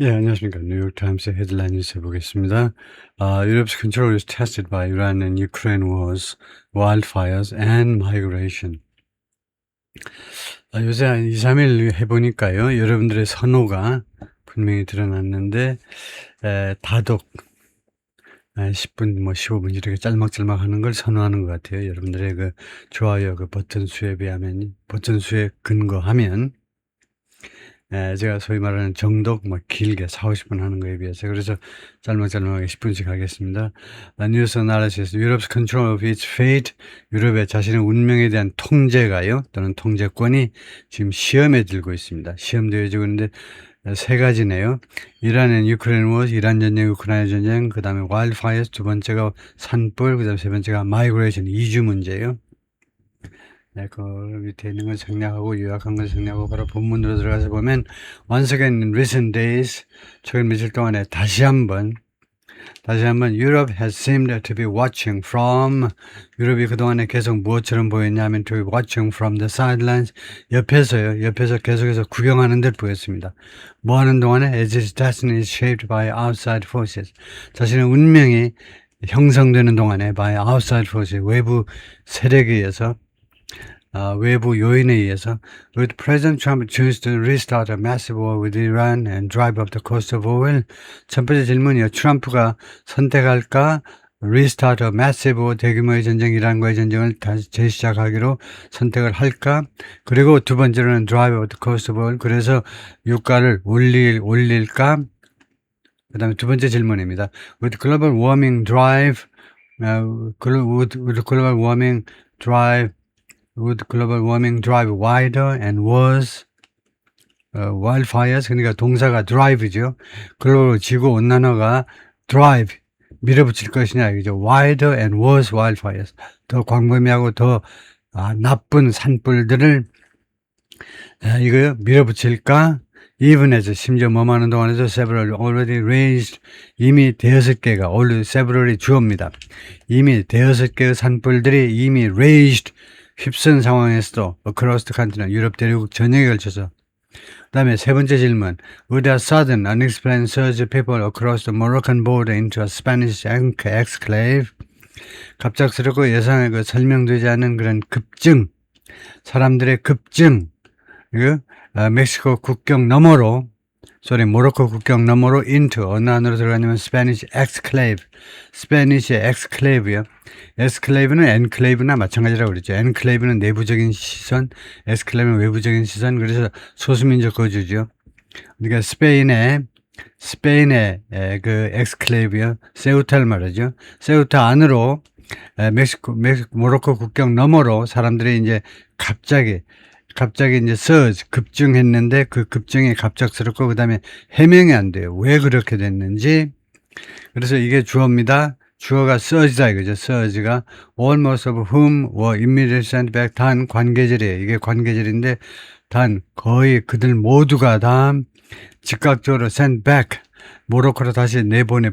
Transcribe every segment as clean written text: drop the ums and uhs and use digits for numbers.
예, 안녕하십니까. 뉴욕타임스 헤드라인 뉴스 보겠습니다. Europe's control is tested by Iran and Ukraine wars, wildfires and migration. 요새 한 2, 3일 해보니까요, 여러분들의 선호가 분명히 드러났는데, 다독, 10분, 15분 이렇게 짤막짤막 하는 걸 선호하는 것 같아요. 여러분들의 그 좋아요, 그 버튼 수에 비하면, 버튼 수에 근거하면, 제가 소위 말하는 정독 길게 4, 50분 하는 거에 비해서 그래서 짤막짤막하게 10분씩 하겠습니다. 뉴스 어나리시스 Europe's control of its fate 유럽의 자신의 운명에 대한 통제가요 또는 통제권이 지금 시험에 들고 있습니다. 시험되어지고 있는데 세 가지네요. 이란은 유크레인 워즈, 이란 전쟁, 우크라이나 전쟁, 그 다음에 wildfires, 두 번째가 산불, 그 다음에 세 번째가 migration, 이주 문제예요. 그 밑에 있는 걸 생략하고 요약한 걸 생략하고 바로 본문으로 들어가서 보면 once again in recent days 최근 며칠 동안에 다시 한번 Europe has seemed to be watching from 유럽이 그동안에 계속 무엇처럼 보였냐면 to be watching from the sidelines 옆에서 계속해서 구경하는 듯 보였습니다. 뭐 하는 동안에 as its destiny is shaped by outside forces 자신의 운명이 형성되는 동안에 by outside forces 외부 세력에 의해서 외부 요인에 의해서 Would President Trump choose to restart a massive war with Iran and drive up the cost of oil? 첫 번째 질문이요. 트럼프가 선택할까? Restart a massive war, 대규모의 전쟁, 이란과의 전쟁을 다시 재시작하기로 선택을 할까? 그리고 두 번째로는 drive up the cost of oil, 그래서 유가를 올릴까? 그 다음에 두 번째 질문입니다. Would global warming drive wider and worse wildfires? 그러니까 동사가 drive죠. 글로벌 지구 온난화가 drive 밀어붙일 것이냐 이죠. wider and worse wildfires. 더 광범위하고 더 나쁜 산불들을 이거 밀어붙일까? even as 심지어 뭐하는 동안에도 several already raised 이미 대여섯 개가 already several이 주어입니다. 이미 대여섯 개의 산불들이 이미 raised 휩쓴 상황에서도 across the continent 유럽 대륙 전역에 걸쳐서 그 다음에 세 번째 질문 Would a sudden unexplained surge of people across the Moroccan border into a Spanish exclave 갑작스럽고 예상에 설명되지 않은 그런 급증 사람들의 급증 이거 멕시코 국경 너머로 모로코 국경 너머로 into 어느 안으로 들어가냐면 Spanish exclave 스페니시의 exclave요. exclave는 enclave나 마찬가지라고 그랬죠. enclave는 내부적인 시선, exclave는 외부적인 시선. 그래서 소수민족 거주죠. 그러니까 스페인의 그 exclave요. 세우타를 말하죠. 세우타 안으로 모로코 국경 너머로 사람들이 이제 갑자기 이제 surge 급증했는데 그 급증이 갑작스럽고 그 다음에 해명이 안 돼요. 왜 그렇게 됐는지. 그래서 이게 주어입니다. 주어가 surge다 이거죠. surge가 almost of whom were immediately sent back 단 관계절이에요. 이게 관계절인데 단 거의 그들 모두가 다 즉각적으로 sent back 모로코로 다시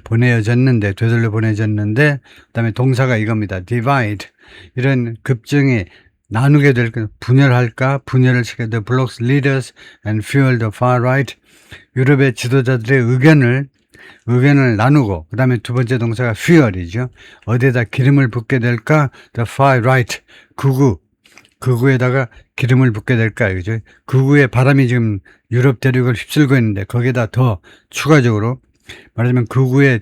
보내졌는데 되돌려 보내졌는데 그다음에 동사가 이겁니다. divide 이런 급증이 나누게 될 분열을 시켜 the bloc's leaders and fuel the far right 유럽의 지도자들의 의견을 나누고 그 다음에 두 번째 동사가 fuel이죠. 어디에다 기름을 붓게 될까? the far right 극우에다가 기름을 붓게 될까? 그죠? 극우의 바람이 지금 유럽 대륙을 휩쓸고 있는데 거기에다 더 추가적으로 말하자면 극우의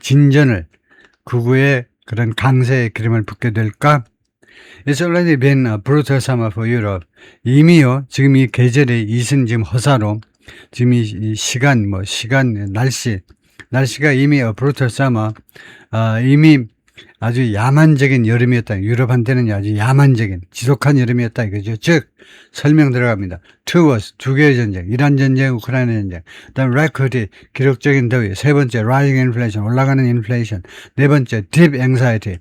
극우의 그런 강세에 기름을 붓게 될까? It's already been a brutal summer for Europe. 이미요, 지금 이 계절의 이은 지금 허사로, 지금 이 날씨가 이미 a brutal summer, 이미 아주 야만적인 여름이었다. 유럽한테는 아주 야만적인, 지독한 여름이었다. 이거죠. 즉, 설명 들어갑니다. Two wars, 두 개의 전쟁, 이란 전쟁, 우크라이나 전쟁. 그 다음 record, 기록적인 더위. 세 번째, rising inflation, 올라가는 인플레이션. 네 번째, deep anxiety,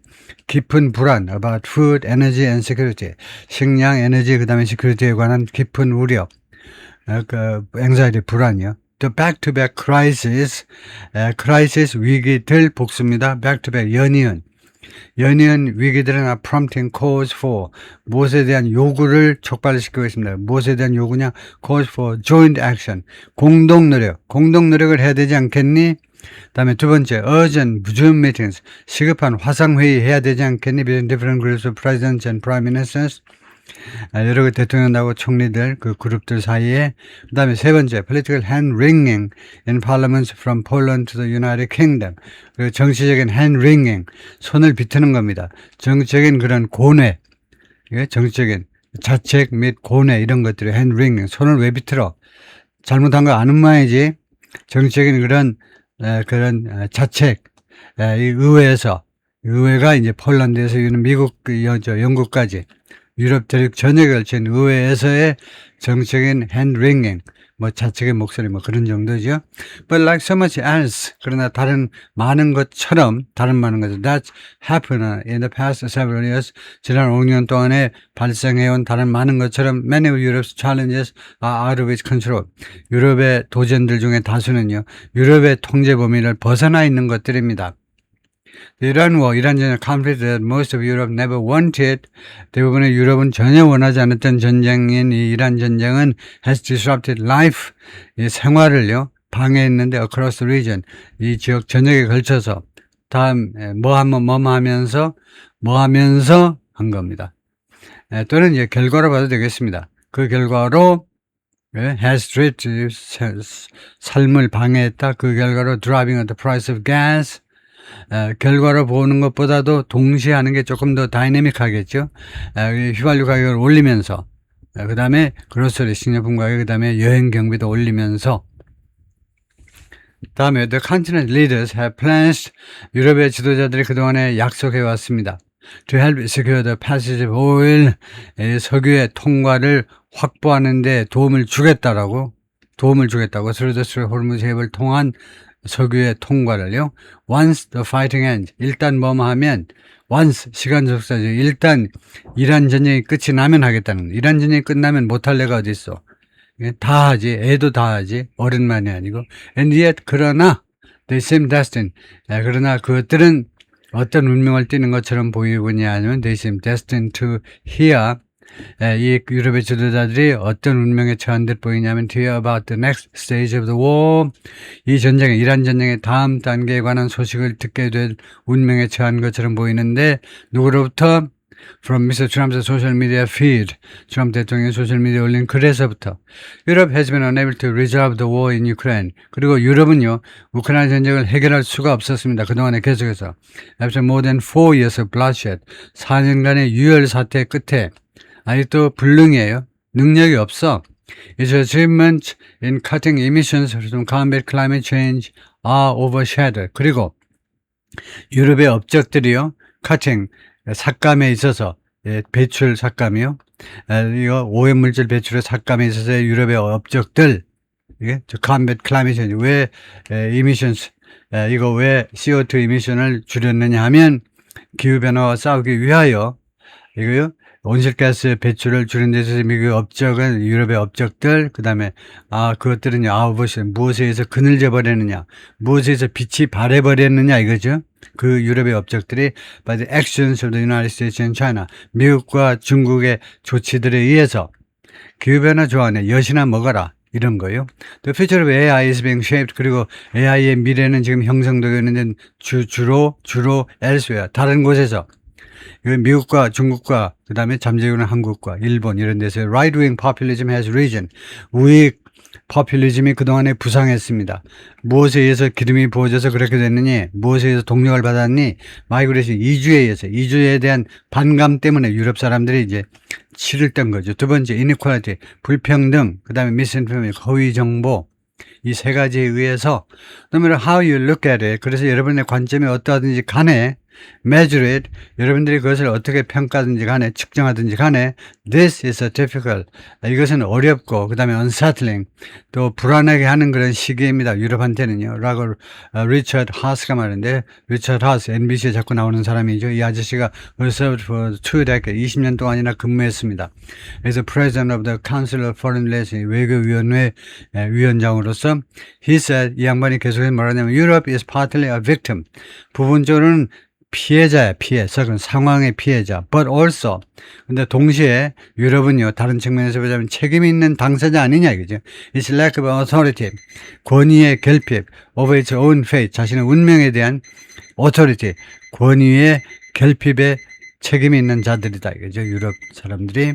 깊은 불안, about food, energy and security. 식량, 에너지, 그 다음에 security에 관한 깊은 우려. anxiety, 불안이요. The back-to-back crisis, crisis 위기들 복수입니다. back-to-back 연이은. 연이은 위기들은 are prompting cause for 무엇에 대한 요구를 촉발시키고 있습니다. 무엇에 대한 요구냐? cause for joint action 공동 노력을 해야 되지 않겠니? 다음에 두 번째 urgent Zoom meetings 시급한 화상회의 해야 되지 않겠니? between different groups of presidents and prime ministers 여러 대통령하고 총리들 그 그룹들 사이에 그 다음에 세 번째 political hand wringing in parliaments from Poland to the United Kingdom 그 정치적인 hand wringing 손을 비트는 겁니다. 정치적인 그런 고뇌 정치적인 자책 및 고뇌 이런 것들이 hand wringing 손을 왜 비틀어 잘못한 거 아는 모양이지 정치적인 그런 자책 이 의회가 이제 폴란드에서 미국 영국까지 유럽 대륙 전역에 걸친 의회에서의 정치적인 hand-wringing, 자책의 목소리, 그런 정도죠. But like so much else, 그러나 다른 많은 것처럼, that happened in the past several years, 지난 5년 동안에 발생해온 다른 많은 것처럼, many of Europe's challenges are out of its control. 유럽의 도전들 중에 다수는요, 유럽의 통제 범위를 벗어나 있는 것들입니다. 이란 전쟁 conflict that most of Europe never wanted. 대부분의 유럽은 전혀 원하지 않았던 전쟁인 이 이란 전쟁은 has disrupted life. 이 생활을요 방해했는데 across the region 이 지역 전역에 걸쳐서 다음 뭐 하면서 한 겁니다. 또는 이제 결과로 봐도 되겠습니다. 그 결과로 has stripped 삶을 방해했다. 그 결과로 driving up the price of gas. 결과로 보는 것보다도 동시에 하는 게 조금 더 다이내믹하겠죠. 휘발유 가격을 올리면서 그 다음에 그로서리 식료품 가격 그 다음에 여행 경비도 올리면서 다음에 the continent leaders have pledged 유럽의 지도자들이 그동안에 약속해 왔습니다. To help secure the passage of oil 석유의 통과를 확보하는 데 도움을 주겠다고 through the Strait of Hormuz 해협을 통한 석유의 통과를요. Once the fighting ends. 일단 하면 once 시간 접사죠. 일단 이란 전쟁이 끝이 나면 하겠다는 거예요. 이란 전쟁이 끝나면 못할 애가 어디 있어. 다 하지. 애도 다 하지. 어른만이 아니고. And yet 그러나 they seem destined. 그러나 그것들은 어떤 운명을 띠는 것처럼 보이느냐 하면 they seem destined to hear 이 유럽의 지도자들이 어떤 운명에 처한 듯 보이냐면 to hear about the next stage of the war 이 전쟁의 이란 전쟁의 다음 단계에 관한 소식을 듣게 될 운명에 처한 것처럼 보이는데 누구로부터? From Mr. Trump's social media feed 트럼프 대통령의 소셜미디어에 올린 글에서부터 Europe has been unable to resolve the war in Ukraine 그리고 유럽은요 우크라이나 전쟁을 해결할 수가 없었습니다. 그동안에 계속해서 After more than 4 years of bloodshed 4년간의 유혈 사태 끝에 아직도 불능이에요. 능력이 없어. Its achievements in cutting emissions from combat climate change are overshadowed. 그리고 유럽의 업적들이요. cutting, 삭감에 있어서 배출 삭감이요. 이거 오염물질 배출의 삭감에 있어서의 유럽의 업적들 이게 combat climate change 왜 emissions 이거 왜 CO2 emission을 줄였느냐 하면 기후변화와 싸우기 위하여 이거요. 온실가스 배출을 줄이는 데 있어서 미국의 업적은 유럽의 업적들 그 다음에 그것들은 무엇에 의해서 그늘져 버렸느냐 무엇에 의해서 빛이 발해버렸느냐 이거죠. 그 유럽의 업적들이 by the actions of the United States and China 미국과 중국의 조치들에 의해서 기후변화 조안에 엿이나 먹어라 이런 거예요. The future of AI is being shaped 그리고 AI의 미래는 지금 형성되고 있는데 주로 elsewhere 다른 곳에서 미국과 중국과 그 다음에 잠재우는 한국과 일본 이런 데서 right-wing populism has risen. 우익 포퓰리즘이 그동안에 부상했습니다. 무엇에 의해서 기름이 부어져서 그렇게 됐느니 무엇에 의해서 동력을 받았니 마이그레이션 이주에 대한 반감 때문에 유럽 사람들이 이제 치를 뗀 거죠. 두 번째 inequality 불평등 그 다음에 misinformation 허위 정보 이 세 가지에 의해서 no matter how you look at it 그래서 여러분의 관점이 어떠하든지 간에 measure it 여러분들이 그것을 어떻게 평가하든지 간에 측정하든지 간에 this is a difficult 이것은 어렵고 그 다음에 unsettling 또 불안하게 하는 그런 시기입니다. 유럽한테는요 라고 리처드 하스가 말하는데 리처드 하스 NBC에 자꾸 나오는 사람이죠. 이 아저씨가 served for 2 decades 20년 동안이나 근무했습니다. 그래서 President of the Council of Foreign Relations 외교위원회 위원장으로서 he said 이 양반이 계속해서 말하냐면 Europe is partly a victim 부분적으로는 피해자야, 썩은 상황의 피해자. But also 근데 동시에 유럽은요 다른 측면에서 보자면 책임 있는 당사자 아니냐 이거죠. Its lack of authority 권위의 결핍 of its own fate 자신의 운명에 대한 authority 권위의 결핍에 책임이 있는 자들이다 이거죠. 유럽 사람들이